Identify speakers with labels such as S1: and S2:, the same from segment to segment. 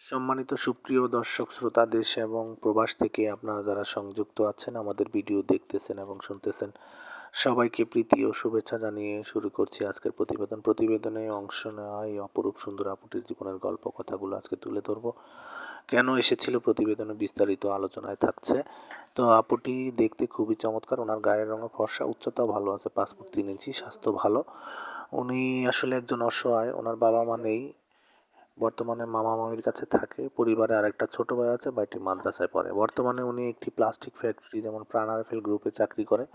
S1: সম্মানিত সুপ্রিয় দর্শক শ্রোতা, দেশ এবং প্রবাস থেকে আপনারা যারা সংযুক্ত আছেন, আমাদের ভিডিও দেখতেছেন এবং শুনতেছেন, সবাইকে প্রীতি ও শুভেচ্ছা জানিয়ে শুরু করছি আজকের প্রতিবেদনে অংশ নেওয়া এই অপরূপ সুন্দর আপুটির জীবনের গল্প কথাগুলো আজকে তুলে ধরবো। কেন এসেছিল প্রতিবেদনে বিস্তারিত আলোচনায় থাকছে। তো আপুটি দেখতে খুবই চমৎকার, ওনার গায়ের রঙ ফর্সা, উচ্চতাও ভালো আছে 5 ফুট 3 ইঞ্চি, স্বাস্থ্য ভালো। উনি আসলে একজন অসহায়, ওনার বাবা মা নেই, বর্তমানে মামা মামির কাছে থাকে। পরিবারে আরেকটা ছোট ভাই আছে, ভাইটি মাদ্রাসায় পড়ে। বর্তমানে উনি একটি প্লাস্টিক ফ্যাক্টরি যেমন প্রাণ আরএফএল গ্রুপে চাকরি করে।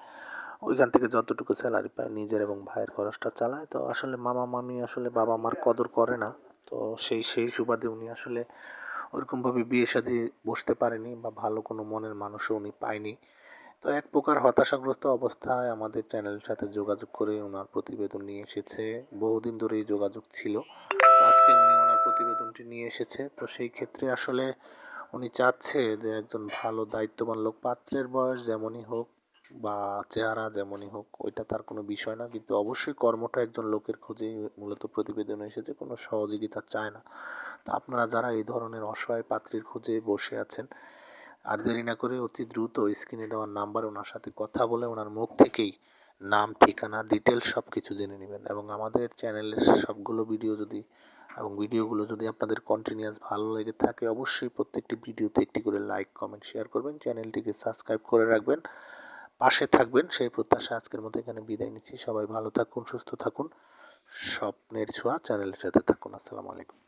S1: ওইখান থেকে যতটুকু স্যালারি পায় নিজের এবং ভাইয়ের খরচটা চালায়। তো আসলে মামা মামি আসলে বাবা মার কদর করে না। তো সেই সুবাদে উনি আসলে ওরকমভাবে বিয়ে শাদী বসতে পারেনি বা ভালো কোনো মনের মানুষও উনি পায়নি। তো এক প্রকার হতাশাগ্রস্ত অবস্থায় আমাদের চ্যানেলের সাথে যোগাযোগ করে ওনার প্রতিবেদন নিয়ে এসেছে। বহুদিন ধরেই যোগাযোগ ছিল, আজকে উনি ওনার প্রতিবেদনটি নিয়ে এসেছে। তো সেই ক্ষেত্রে আসলে উনি চাচ্ছে যে একজন ভালো দায়িত্ববান লোক, পাত্রের বয়স যেমনই হোক বা চেহারা যেমনই হোক ওইটা তার কোনো বিষয় না, কিন্তু অবশ্যই কর্মটা একজন লোকের খোঁজেই মূলত প্রতিবেদনে এসেছে, কোনো সহযোগিতা চায় না। তো আপনারা যারা এই ধরনের অসহায় পাত্রীর খোঁজে বসে আছেন, আর দেরি না করে অতি দ্রুত স্ক্রিনে দেওয়ার নাম্বার ওনার সাথে কথা বলে ওনার মুখ থেকেই নাম, ঠিকানা, ডিটেলস সব কিছু জেনে নেবেন। এবং আমাদের চ্যানেলের সবগুলো ভিডিওগুলো যদি আপনাদের কন্টিনিউয়াস ভালো লেগে থাকে, অবশ্যই প্রত্যেকটি ভিডিওতে একটি করে লাইক, কমেন্ট, শেয়ার করবেন, চ্যানেলটিকে সাবস্ক্রাইব করে রাখবেন, পাশে থাকবেন সেই প্রত্যাশা আজকের মতো এখানে বিদায় নিচ্ছি। সবাই ভালো থাকুন, সুস্থ থাকুন, স্বপ্নের ছোঁয়া চ্যানেলের সাথে থাকুন। আসসালামু আলাইকুম।